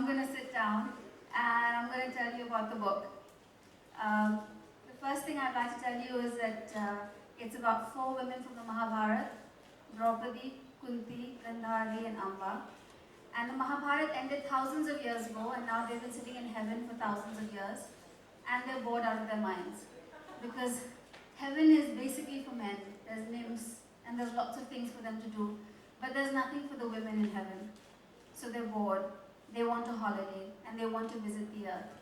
going to sit down and I'm going to tell you about the book. The first thing I'd like to tell you is that it's about 4 women from the Mahabharata: Draupadi, Kunti, Gandhari and Amba. And the Mahabharata ended thousands of years ago, and now they've been sitting in heaven for thousands of years, and they're bored out of their minds. Because heaven is basically for men. There's nymphs, and there's lots of things for them to do, but there's nothing for the women in heaven. So they're bored, they want a holiday, and they want to visit the earth.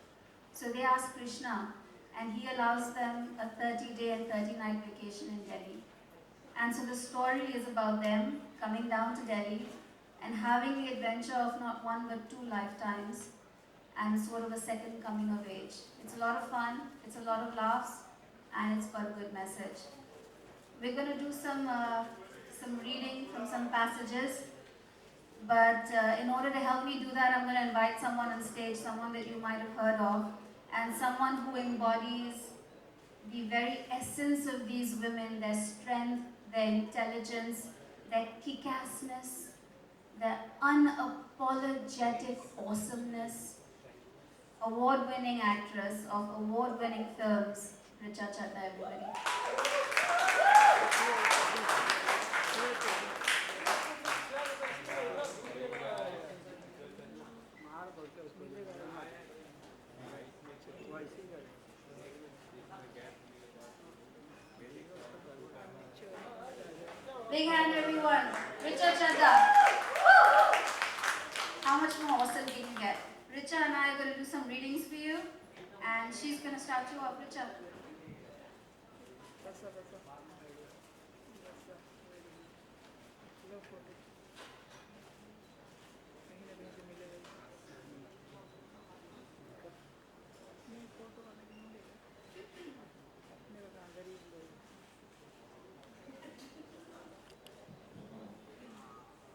So they ask Krishna, and he allows them a 30-day and 30-night vacation in Delhi. And so the story is about them coming down to Delhi and having the adventure of not one but 2 lifetimes, and sort of a second coming of age. It's a lot of fun, it's a lot of laughs, and it's got a good message. We're going to do some reading from some passages, but in order to help me do that, I'm going to invite someone on stage, someone that you might have heard of, and someone who embodies the very essence of these women, their strength, their intelligence, their kick-assness, their unapologetic awesomeness. Award-winning actress of award-winning films, Richa Chadha, everybody. Big hand, everyone. Richa Chadha. How much more awesome can you get? Richa and I are going to do some readings for you, and she's going to start you off. Richa.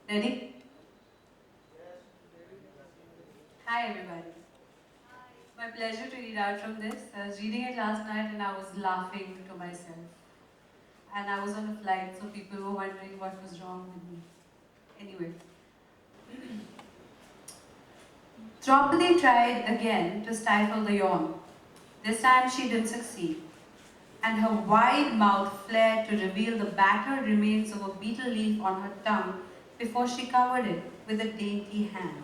Ready? Hi everybody. My pleasure to read out from this. I was reading it last night and I was laughing to myself. And I was on a flight, so people were wondering what was wrong with me. Anyway. Draupadi tried again to stifle the yawn. This time she didn't succeed, and her wide mouth flared to reveal the battered remains of a betel leaf on her tongue before she covered it with a dainty hand.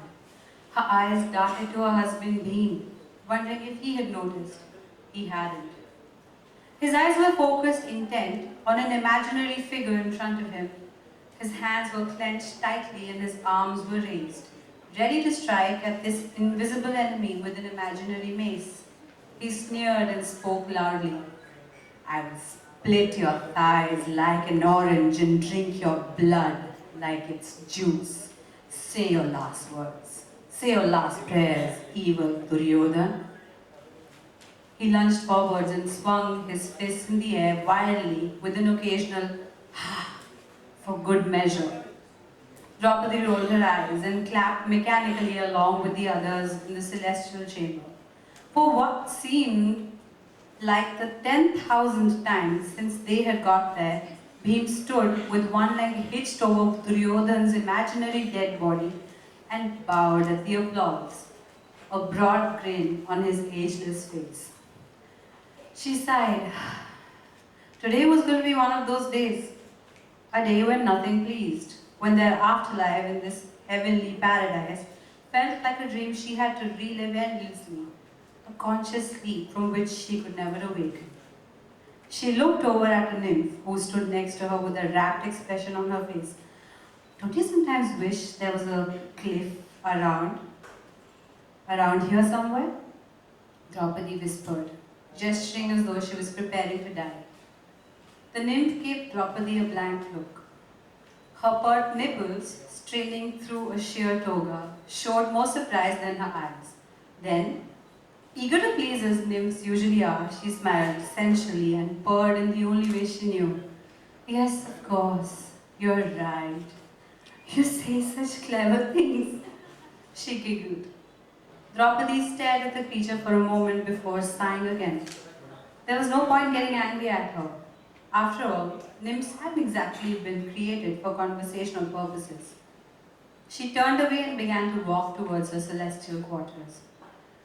Her eyes darted to her husband Bhim, wondering if he had noticed. He hadn't. His eyes were focused intent on an imaginary figure in front of him. His hands were clenched tightly and his arms were raised, ready to strike at this invisible enemy with an imaginary mace. He sneered and spoke loudly. I will split your thighs like an orange and drink your blood like its juice. Say your last words. Say your last prayers, evil Duryodhana. He lunged forwards and swung his fist in the air wildly with an occasional ha for good measure. Draupadi rolled her eyes and clapped mechanically along with the others in the celestial chamber. For what seemed like the 10,000th time since they had got there, Bhim stood with one leg hitched over Duryodhana's imaginary dead body and bowed at the applause, a broad grin on his ageless face. She sighed. Today was going to be one of those days, a day when nothing pleased, when their afterlife in this heavenly paradise felt like a dream she had to relive endlessly, a conscious sleep from which she could never awaken. She looked over at a nymph who stood next to her with a rapt expression on her face. Don't you sometimes wish there was a cliff around here somewhere? Draupadi whispered, gesturing as though she was preparing to die. The nymph gave Draupadi a blank look. Her pert nipples, straining through a sheer toga, showed more surprise than her eyes. Then, eager to please as nymphs usually are, she smiled sensually and purred in the only way she knew. Yes, of course, you're right. You say such clever things. She giggled. Draupadi stared at the creature for a moment before sighing again. There was no point getting angry at her. After all, nymphs hadn't exactly been created for conversational purposes. She turned away and began to walk towards her celestial quarters.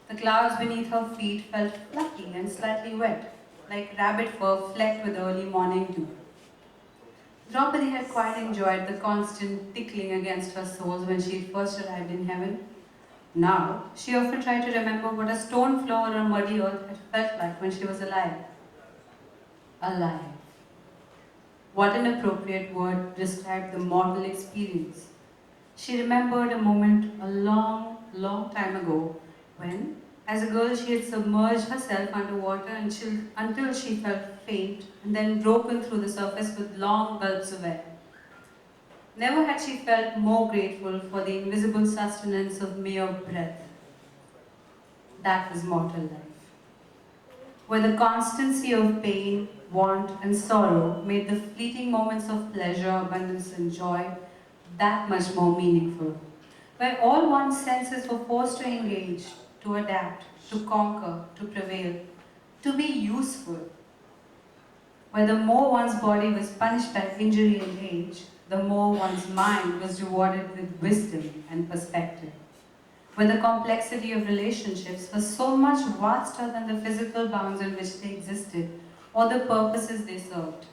The clouds beneath her feet felt fluffy and slightly wet, like rabbit fur flecked with early morning dew. Draupadi had quite enjoyed the constant tickling against her soles when she first arrived in heaven. Now, she often tried to remember what a stone floor or muddy earth had felt like when she was alive. Alive. What an appropriate word to describe the mortal experience. She remembered a moment a long, long time ago when, as a girl, she had submerged herself underwater until she felt faint and then broken through the surface with long gulps of air. Never had she felt more grateful for the invisible sustenance of mere breath. That was mortal life, where the constancy of pain, want, and sorrow made the fleeting moments of pleasure, abundance, and joy that much more meaningful, where all one's senses were forced to engage, to adapt, to conquer, to prevail, to be useful, where the more one's body was punished by injury and age, the more one's mind was rewarded with wisdom and perspective, where the complexity of relationships was so much vaster than the physical bounds in which they existed or the purposes they served.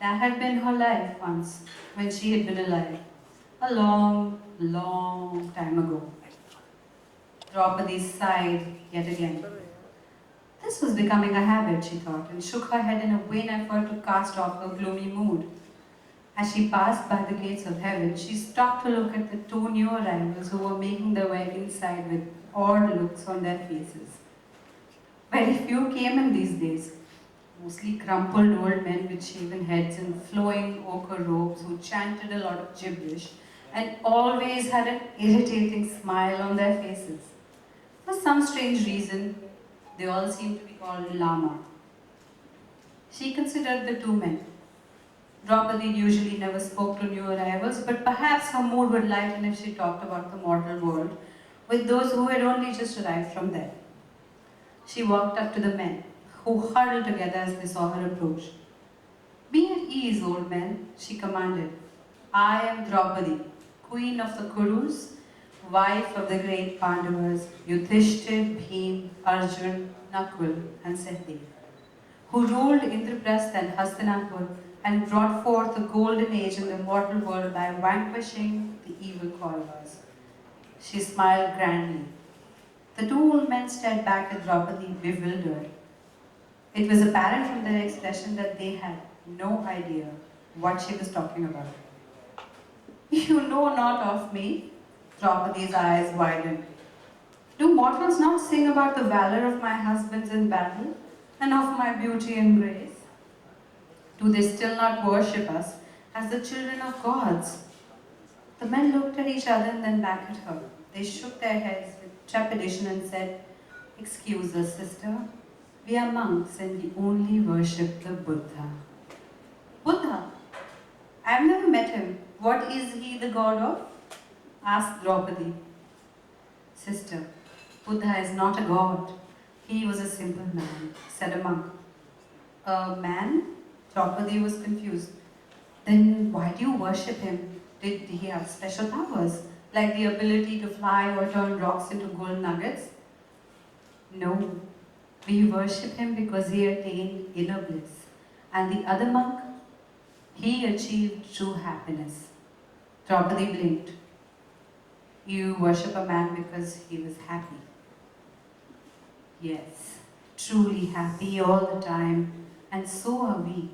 That had been her life once, when she had been alive, a long, long time ago. Draupadi sighed yet again. This was becoming a habit, she thought, and shook her head in a vain effort to cast off her gloomy mood. As she passed by the gates of heaven, she stopped to look at the two new arrivals who were making their way inside with odd looks on their faces. Very few came in these days, mostly crumpled old men with shaven heads and flowing ochre robes who chanted a lot of gibberish and always had an irritating smile on their faces. For some strange reason, they all seemed to be called Lama. She considered the two men. Draupadi usually never spoke to new arrivals, but perhaps her mood would lighten if she talked about the mortal world with those who had only just arrived from there. She walked up to the men, who huddled together as they saw her approach. Be at ease, old men, she commanded. I am Draupadi, queen of the Kurus, wife of the great Pandavas, Yudhishthir, Bhim, Arjun, Nakul, and Sahdev, who ruled Indraprastha and Hastinapur and brought forth the golden age in the mortal world by vanquishing the evil Kauravas. She smiled grandly. The two old men stared back at Draupadi, bewildered. It was apparent from their expression that they had no idea what she was talking about. You know not of me. Draupadi's eyes widened. Do mortals not sing about the valor of my husbands in battle and of my beauty and grace? Do they still not worship us as the children of gods? The men looked at each other and then back at her. They shook their heads with trepidation and said, Excuse us, sister. We are monks and we only worship the Buddha. Buddha? I have never met him. What is he the god of? Asked Draupadi. Sister, Buddha is not a god. He was a simple man, said a monk. A man? Draupadi was confused. Then why do you worship him? Did he have special powers, like the ability to fly or turn rocks into gold nuggets? No, we worship him because he attained inner bliss. And the other monk? He achieved true happiness. Draupadi blinked. You worship a man because he was happy. Yes, truly happy all the time, and so are we.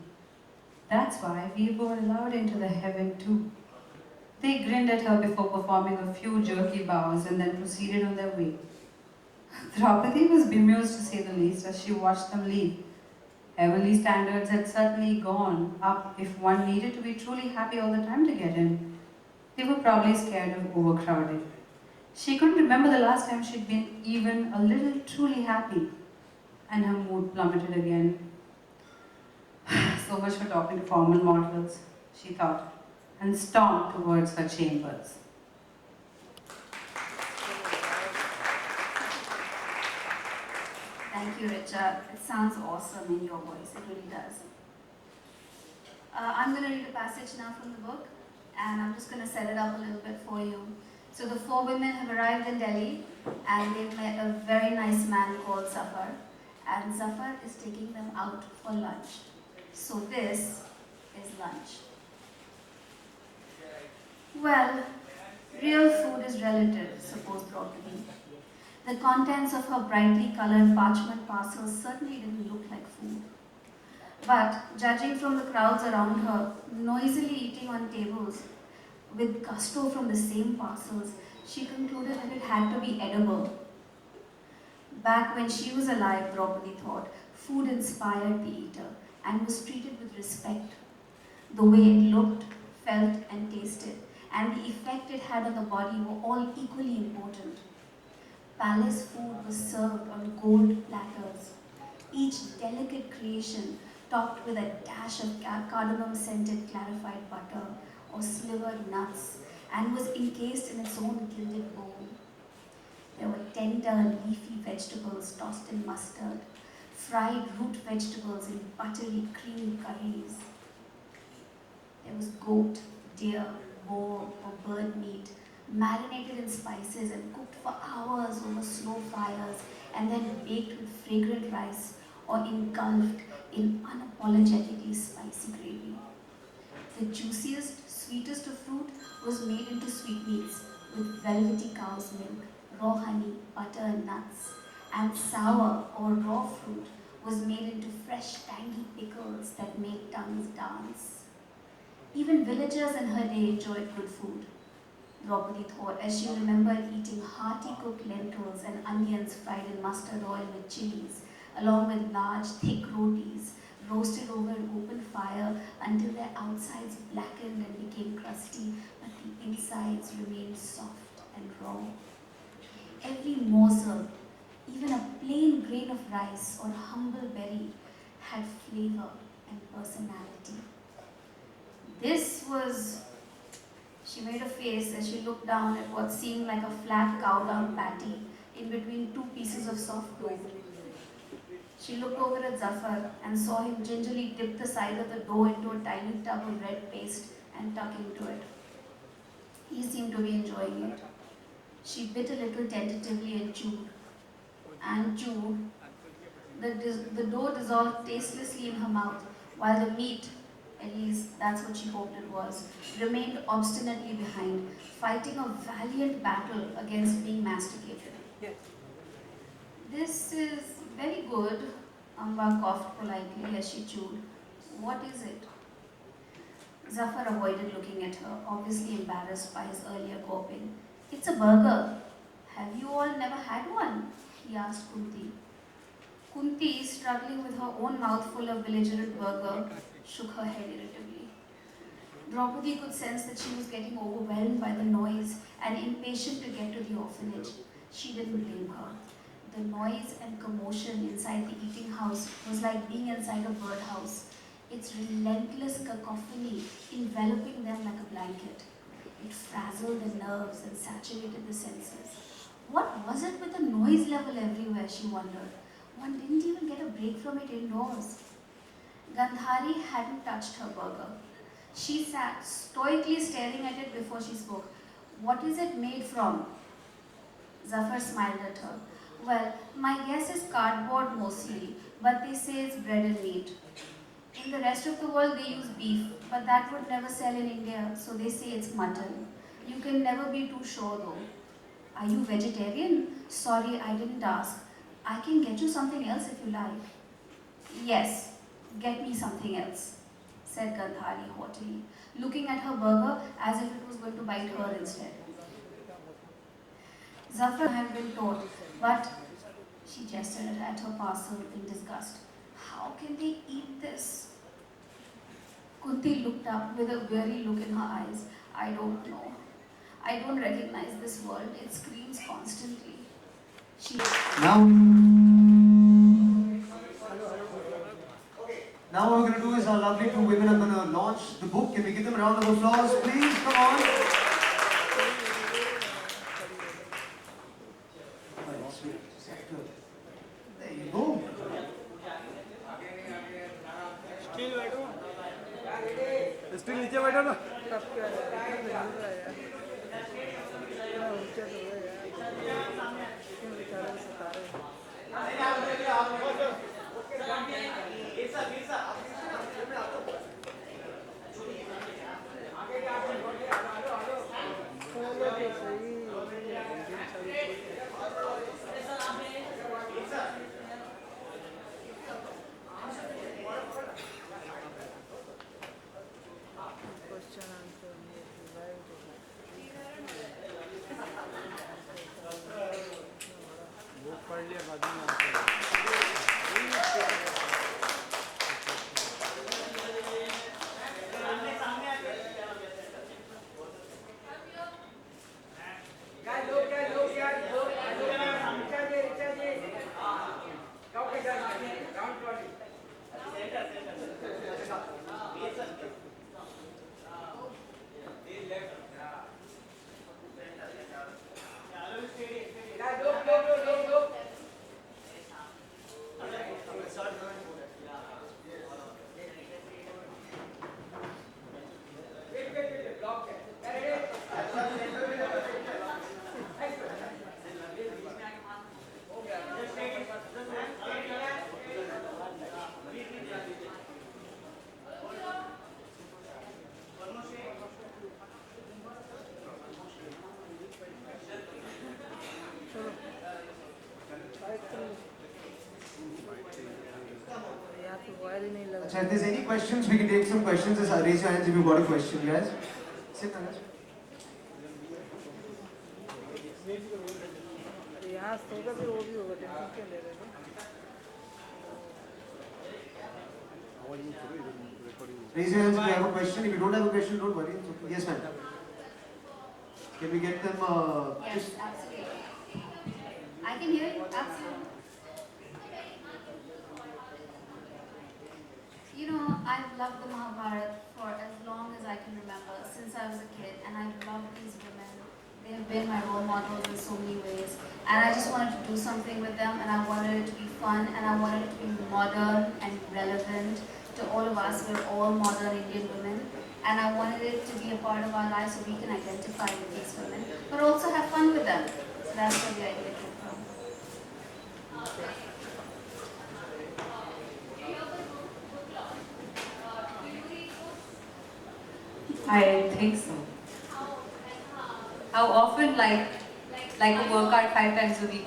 That's why we were allowed into the heaven too. They grinned at her before performing a few jerky bows and then proceeded on their way. Draupadi was bemused to say the least as she watched them leave. Heavenly standards had certainly gone up if one needed to be truly happy all the time to get in. They were probably scared of overcrowding. She couldn't remember the last time she'd been even a little truly happy, and her mood plummeted again. So much for talking to formal mortals, she thought, and stomped towards her chambers. Thank you, Richa. It sounds awesome in your voice. It really does. I'm going to read a passage now from the book, and I'm just going to set it up a little bit for you. So the four women have arrived in Delhi, and they've met a very nice man called Zafar, and Zafar is taking them out for lunch. So this is lunch. Well, real food is relative, supposed Draupadi. The contents of her brightly colored parchment parcels certainly didn't look like food. But, judging from the crowds around her, noisily eating on tables, with gusto from the same parcels, she concluded that it had to be edible. Back when she was alive, Draupadi thought, food inspired the eater and was treated with respect. The way it looked, felt, and tasted, and the effect it had on the body were all equally important. Palace food was served on gold platters, each delicate creation topped with a dash of cardamom-scented clarified butter or slivered nuts, and was encased in its own gilded bowl. There were tender, leafy vegetables tossed in mustard, fried root vegetables in buttery, creamy curries. There was goat, deer, boar, or bird meat, marinated in spices and cooked for hours over slow fires, and then baked with fragrant rice or engulfed in unapologetically spicy gravy. The juiciest, sweetest of fruit was made into sweetmeats with velvety cow's milk, raw honey, butter, and nuts, and sour or raw fruit was made into fresh, tangy pickles that made tongues dance. Even villagers in her day enjoyed good food, Draupadi thought, as she remembered eating hearty cooked lentils and onions fried in mustard oil with chilies, along with large, thick rotis roasted over an open fire until their outsides blackened and became crusty, but the insides remained soft and raw. Every morsel, even a plain grain of rice or a humble berry, had flavor and personality. This was, she made a face as she looked down at what seemed like a flat cow dung patty in between two pieces of soft dough. She looked over at Zafar and saw him gingerly dip the side of the dough into a tiny tub of red paste and tuck into it. He seemed to be enjoying it. She bit a little tentatively and chewed. And chewed. The dough dissolved tastelessly in her mouth, while the meat, at least that's what she hoped it was, remained obstinately behind, fighting a valiant battle against being masticated. This is very good, Amba coughed politely as she chewed. What is it? Zafar avoided looking at her, obviously embarrassed by his earlier gawping. It's a burger. Have you all never had one? He asked Kunti. Kunti, struggling with her own mouthful of belligerent burger, shook her head irritably. Draupadi could sense that she was getting overwhelmed by the noise and impatient to get to the orphanage. She didn't blame her. The noise and commotion inside the eating house was like being inside a birdhouse, its relentless cacophony enveloping them like a blanket. It frazzled the nerves and saturated the senses. What was it with the noise level everywhere, she wondered. One didn't even get a break from it indoors. Gandhari hadn't touched her burger. She sat stoically staring at it before she spoke. What is it made from? Zafar smiled at her. Well, my guess is cardboard mostly, but they say it's bread and meat. In the rest of the world they use beef, but that would never sell in India, so they say it's mutton. You can never be too sure though. Are you vegetarian? Sorry, I didn't ask. I can get you something else if you like. Yes, get me something else, said Gandhari haughtily, looking at her burger as if it was going to bite her instead. Zafar had been told, but she gestured at her parcel in disgust. How can they eat this? Kunti looked up with a weary look in her eyes. I don't know. I don't recognize this world. It screams constantly. She Now, now what we're going to do is our lovely two women are going to launch the book. Can we give them a round of applause, please? Come on. There you go. Still नीचे बैठो ना। कब क्या है? इतना तो नहीं यार। इतना ऊंचा तो है यार। क्यों बेचारे को सता रहे हैं? खोलो तो सही। Question answer right. बुक पढ़ लिया बाद में आंसर। यहाँ तो वायर ही नहीं लग Achha, if there's any questions, we can take some questions. Just raise your hands if you've got a question, guys. Sit, Anuj. अरे यहाँ होगा फिर वो भी होगा। टेंशन क्यों ले रहे हो? Raise your hands if you have a question. If you don't have a question, don't worry. It's okay. Yes, ma'am. Can we get them? Yes, absolutely. I can hear you, absolutely. You know, I've loved the Mahabharata for as long as I can remember, since I was a kid, and I've loved these women. They have been my role models in so many ways, and I just wanted to do something with them, and I wanted it to be fun, and I wanted it to be modern and relevant to all of us. We're all modern Indian women, and I wanted it to be a part of our lives so we can identify with these women, but also have fun with them. So that's where the idea came from. I think so. How often, like a workout 5 times a week?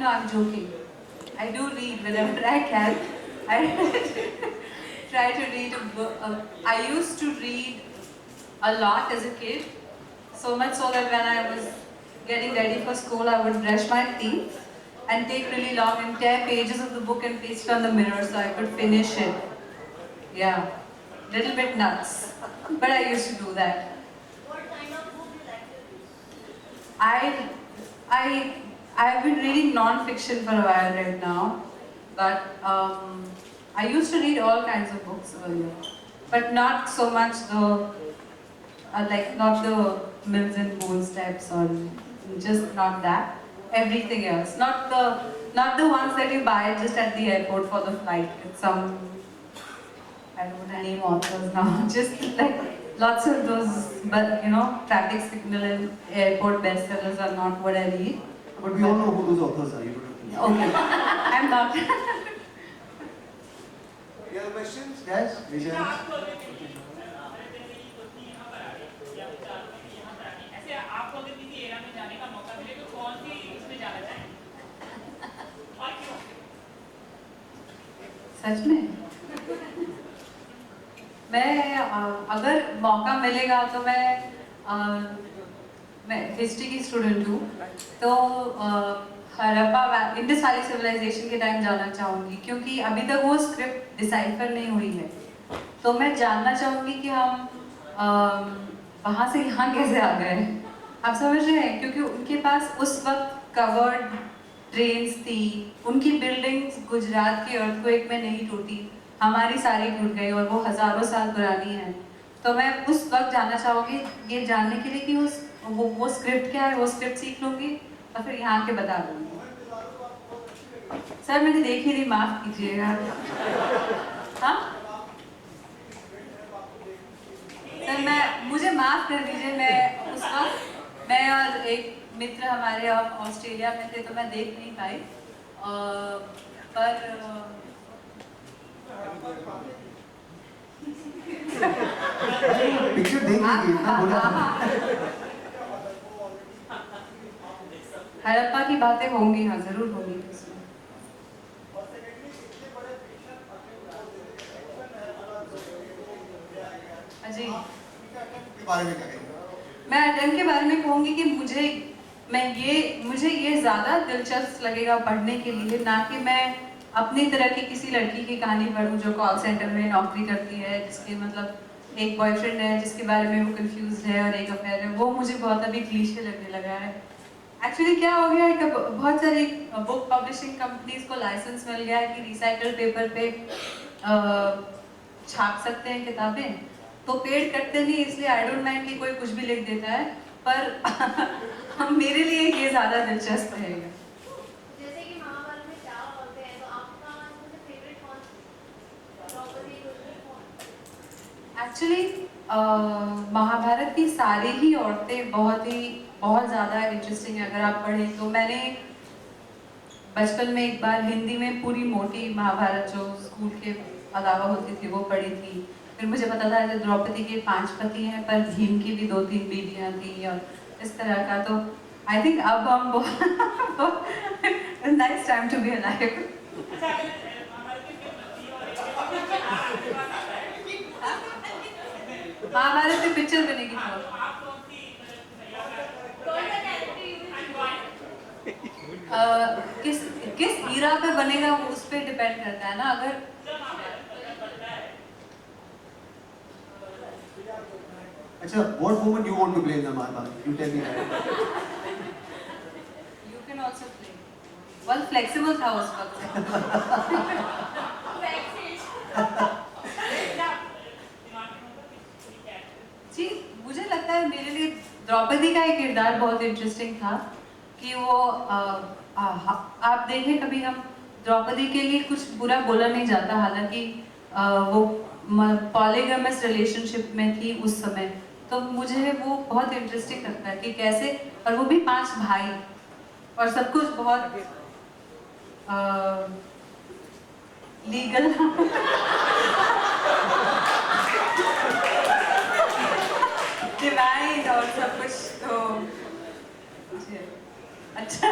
No, I'm joking. I do read whenever I can. I try to read a book. I used to read a lot as a kid, so much so that when I was getting ready for school, I would brush my teeth and take really long and tear pages of the book and paste it on the mirror so I could finish it. Yeah, little bit nuts, but I used to do that. I've been reading non-fiction for a while right now, but I used to read all kinds of books earlier, but not so much the not the Mills and Bones types or just not that. Everything else, not the ones that you buy just at the airport for the flight. It's some, I don't want to name authors now, just like lots of those, but traffic signal and airport bestsellers are not what I read. But we all know who those authors are. You don't have to. Okay, I'm not. Any other questions, guys? Raise your hands. आपको अगर किसी era में जाने का मौका मिले तो कौन सी इसमें जाना चाहेंगे और क्यों? सच में मैं अगर मौका मिलेगा तो मैं हिस्ट्री की स्टूडेंट हूँ, तो हड़प्पा इंडस वैली सिविलाइजेशन के टाइम जाना चाहूँगी, क्योंकि अभी तक वो स्क्रिप्ट डिसाइफर नहीं हुई है। तो मैं जानना चाहूँगी कि हम वहाँ से यहाँ कैसे आ गए, आप समझ रहे हैं? क्योंकि उनके पास उस वक्त कवर्ड ट्रेन्स थी, उनकी बिल्डिंग्स गुजरात के अर्थक्वेक में नहीं टूटी, हमारी सारी टूट गई और वो हज़ारों साल पुरानी है। तो मैं उस वक्त जानना चाहूँगी ये जानने के लिए कि वो स्क्रिप्ट क्या है, वो स्क्रिप्ट सीख लूँगी और फिर यहाँ के बता दूँगी। सर मैंने देखी थी, माफ़ कीजिएगा। हाँ सर मुझे माफ़ कर दीजिए, मैं उस वक्त मैं और एक मित्र हमारे ऑस्ट्रेलिया में थे तो मैं देख नहीं पाई, पर पिक्चर देख लीजिए, इतना बोला। हड़प्पा की बातें होंगी, हाँ जरूर होंगी इसमें। जी, के बारे में क्या कहेंगे? मैं अटेम्प्ट के बारे में कहूँगी कि मुझे ये ज़्यादा दिलचस्प लगेगा पढ़ने के लिए, ना कि मैं अपनी तरह की किसी लड़की की कहानी पढ़ूँ जो कॉल सेंटर में नौकरी करती है, जिसके मतलब एक बॉयफ्रेंड है जिसके बारे में वो कंफ्यूज है और एक अफेयर है। वो मुझे बहुत अभी क्लीशे लगने लगा है। एक्चुअली क्या हो गया है कि बहुत सारी बुक पब्लिशिंग कंपनीज को लाइसेंस मिल गया है कि रिसाइकल्ड पेपर पे छाप सकते हैं किताबें, तो पेड़ कटते नहीं, इसलिए आई डोंट माइंड कि कोई कुछ भी लिख देता है, पर मेरे लिए ये ज़्यादा दिलचस्प रहेगा। जैसे कि महाभारत में 4 औरतें हैं, तो आपका सबसे फेवरेट कौन द्रौपदी कौन? एक्चुअली महाभारत की सारी ही औरतें बहुत ज़्यादा इंटरेस्टिंग है। अगर आप पढ़ें तो मैंने बचपन में एक बार हिंदी में पूरी मोटी महाभारत जो स्कूल के अलावा होती थी वो पढ़ी थी। फिर मुझे पता था कि द्रौपदी के 5 पति हैं, पर भीम की भी 2-3 बीवियाँ थी और इस तरह का। तो आई थिंक अब हम nice time to be alive. अच्छा, अगर महाभारत की फिल्म बनती है और एक महाभारत की पिक्चर बनेगी तो आप कौन सी कौन सा कैरेक्टर यूज किस ईरा पे बनेगा वो उस पे डिपेंड करता है ना। अगर अच्छा, what woman you want to play in the Mahabharata? You tell me that. You can also play, well flexible था उस वक्त। जी, मुझे लगता है मेरे लिए द्रौपदी का एक किरदार बहुत इंटरेस्टिंग था कि वो आप देखें कभी हम द्रौपदी के लिए कुछ बुरा बोला नहीं जाता, हालांकि वो पॉलीगैमस रिलेशनशिप में थी उस समय। तो मुझे वो बहुत इंटरेस्टिंग लगता है कि कैसे, और वो भी 5 भाई, और सब कुछ बहुत लीगल डिवाइन और सब कुछ। तो अच्छा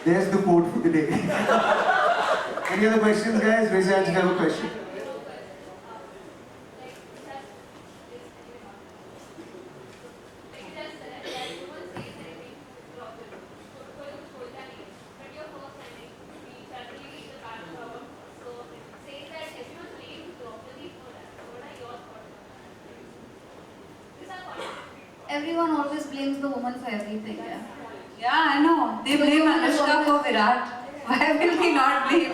There's the quote for the day. Any other questions, guys? Raise your hands if you have a question. Everyone always blames the woman for everything. Yeah. Yeah, I know. They blame Anushka for Virat. Why will we not blame?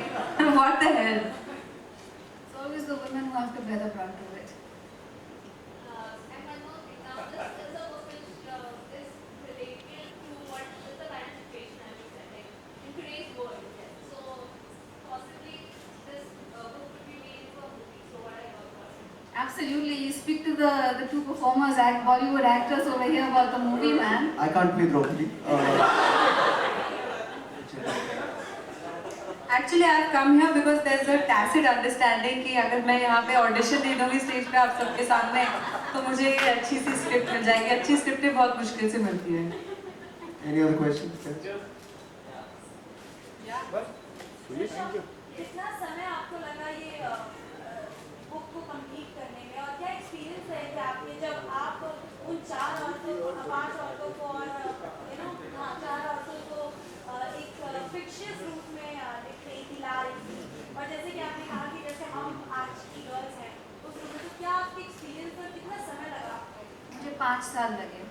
What the hell? It's always the women who have to bear the brunt of it. And one more thing, now this is a book which is related to what is the current situation, I would say, like in today's world. So possibly this book could be made into a movie. So what are your thoughts? Absolutely. You speak to the 2 performers, Bollywood actors over here about the movie, man. I can't play Draupadi. Actually, I've come here because there's a tacit understanding कि अगर मैं यहाँ पे audition दे दूँगी stage पे आप सबके सामने, तो मुझे एक अच्छी सी स्क्रिप्ट मिल जाएगी। अच्छी स्क्रिप्टें बहुत मुश्किल से मिलती है। Any other questions? कितना समय आपको लगा ये बुक को कंप्लीट करने में, और क्या एक्सपीरियंस है कि आपने जब आप उन 4 औरतों को, 5 औरतों को और 4 औरतों को एक फिक्शियस रूप में लिख रही थी, ला रही थी, और जैसे कि आपने कहा कि जैसे हम आज की गर्ल्स हैं उस रूप में, तो क्या आपके एक्सपीरियंस पर कितना समय लगा आपको? मुझे 5 साल लगे.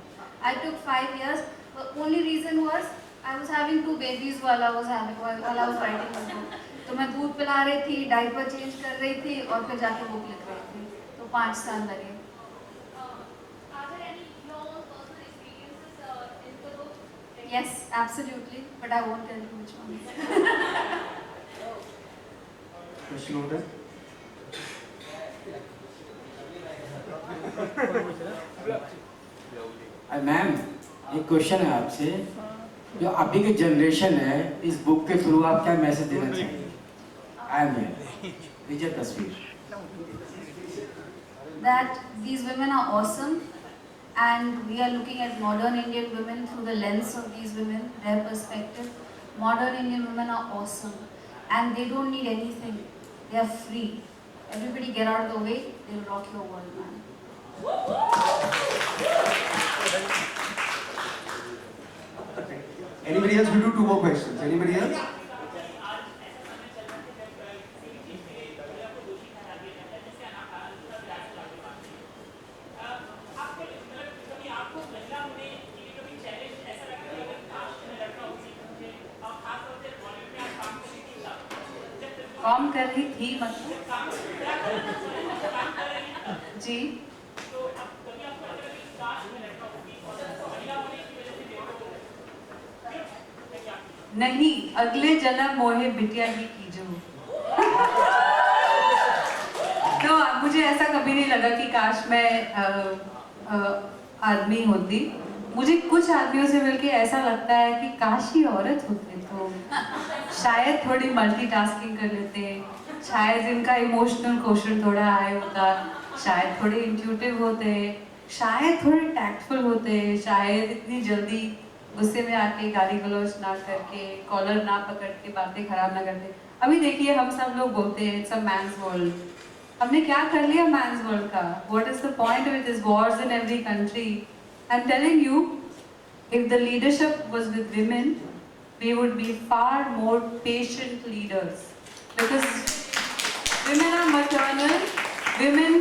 I took 5 years. The only reason was I was having 2 babies while I was writing the book. तो मैं दूध पिला रही थी, डायपर चेंज कर रही थी और फिर जाके बुक लिख रही थी. तो 5 साल लगे. Are there any your own personal experiences in the book? Yes, absolutely. But I won't tell you which one. Question over there? Ma'am एक क्वेश्चन है आपसे, जो अभी की जनरेशन है इस बुक के थ्रू आप क्या मैसेज देना चाहेंगे? आई एम विजय तस्वीर। That these women are awesome, and we are looking at modern Indian women through the lens of these women, their perspective. Modern Indian women are awesome, and they don't need anything. They are free. Everybody get out of the way, they will rock your world, man. Anybody else? We'll do 2 more questions. Anybody else? काम कर रही थी मतलब जी। नहीं, अगले जन्म मोहे बिटिया ही कीजो। तो मुझे ऐसा कभी नहीं लगा कि काश मैं आदमी होती। मुझे कुछ आदमियों से मिलके ऐसा लगता है कि काश ही औरत होते तो शायद थोड़ी मल्टीटास्किंग कर लेते, शायद इनका इमोशनल क्वेश्चन थोड़ा हाई होता, शायद थोड़े इंट्यूटिव होते, शायद थोड़े टैक्टफुल होते, शायद इतनी जल्दी गुस्से में आके गाली गलौज ना करके, कॉलर ना पकड़ के बातें खराब ना करते। अभी देखिए हम सब लोग बोलते हैं इट्स अ मैन्स वर्ल्ड। हमने क्या कर लिया मैन्स वर्ल्ड का? What is the point with this Wars in every country? I am telling you, if the leadership was with women, we would be far more patient leaders, because women are maternal, women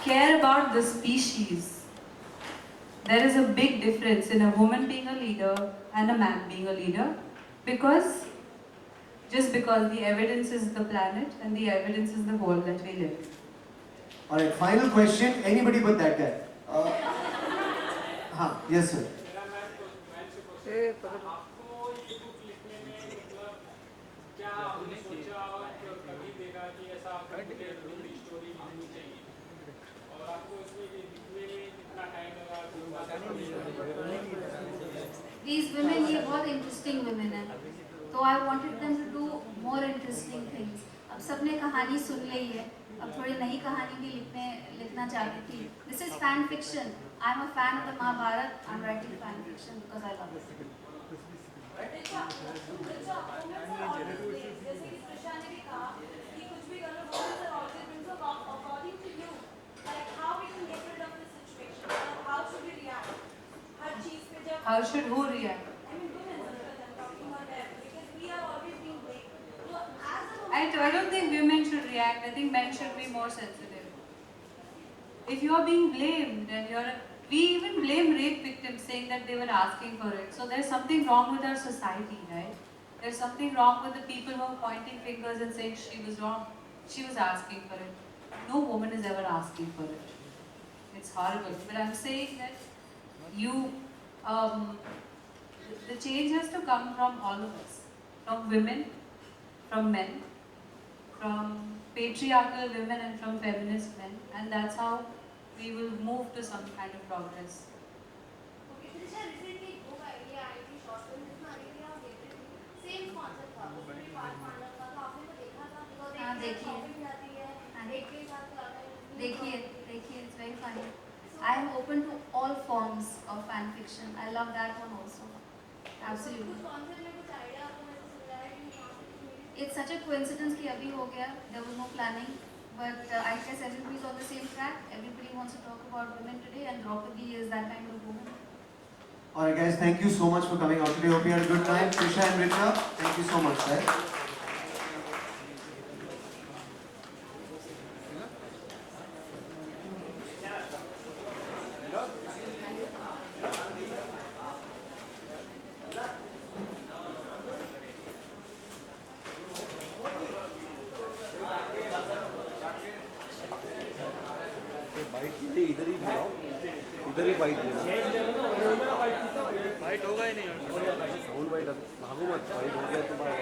care about the species. There is a big difference in a woman being a leader and a man being a leader, because the evidence is the planet and the evidence is the world that we live in. Alright, final question. Anybody but that guy? Yes sir. ए पकड़ आपको ये book लिखने में मतलब क्या आपने सोचा और कभी देखा कि ऐसा आपको स्टोरी लिखनी चाहिए, और आपको इसमें लिखने में कितना टाइम लगा? These women, ये बहुत interesting women हैं, तो I wanted them to do more interesting things. अब सबने कहानी सुन ली है, अब थोड़ी नई कहानी भी लिखना चाहती थी. This is fan fiction. I'm a fan of the Mahabharata. I'm writing fan fiction because I love it. जैसे कि त्रिशा ने भी कहा कि कुछ भी कर लो, women are always brings about according to you, like how we can get rid of the situation, how should we react? हर चीज पे जब How should who react? I mean women, I'm talking about them, because we are always being blamed. So as a I don't think women should react. I think men should be more sensitive. If you are being blamed and we even blame rape victims saying that they were asking for it. So there's something wrong with our society, right? There's something wrong with the people who are pointing fingers and saying she was wrong. She was asking for it. No woman is ever asking for it. It's horrible. But I'm saying that the change has to come from all of us. From women, from men, from patriarchal women and from feminist men. And that's how we will move to some kind of progress. Okay, Trisha recently एक book idea आई थी short film जिसमें आई थी आप देख रहे थे, same concept था, उसमें भी पार्ट मारना था, तो आपने वो देखा था? because हाँ, एक देखिए। topic भी आती है, एक के साथ क्या होता है? देखिए, it's very funny. I am open to all forms of fan fiction. I love that one also. Absolutely. कुछ concept में कुछ idea आपको ऐसे सुन रहा है कि concept में It's such a coincidence कि अभी हो गया. There was no planning, but I guess everybody's on the same track. Everybody wants to talk about women today, and Draupadi is that kind of woman. Alright guys, thank you so much for coming out today. Hope you had a good time. Trisha and Richa, thank you so much, guys. इधर ही बुलाओ, इधर ही bite लेना। Bite होगा ही नहीं sound bite भागो मत, bite हो गया तो बाहर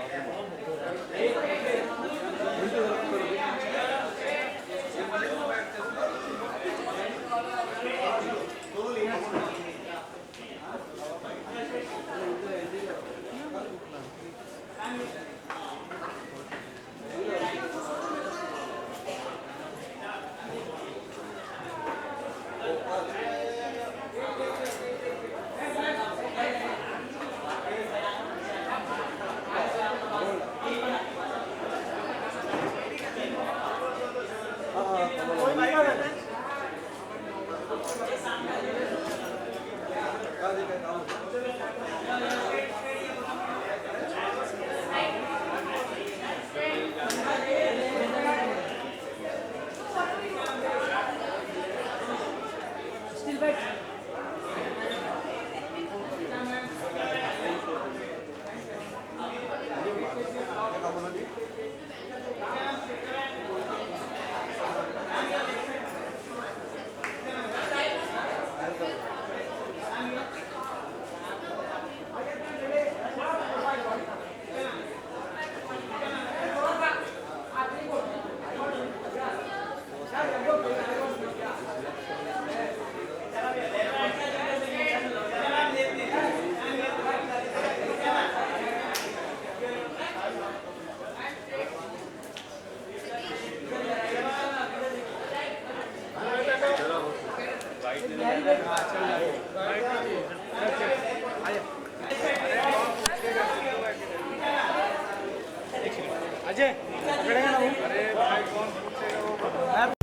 अजय पकड़ेगा ना वो? अरे भाई कौन पूछेगा वो?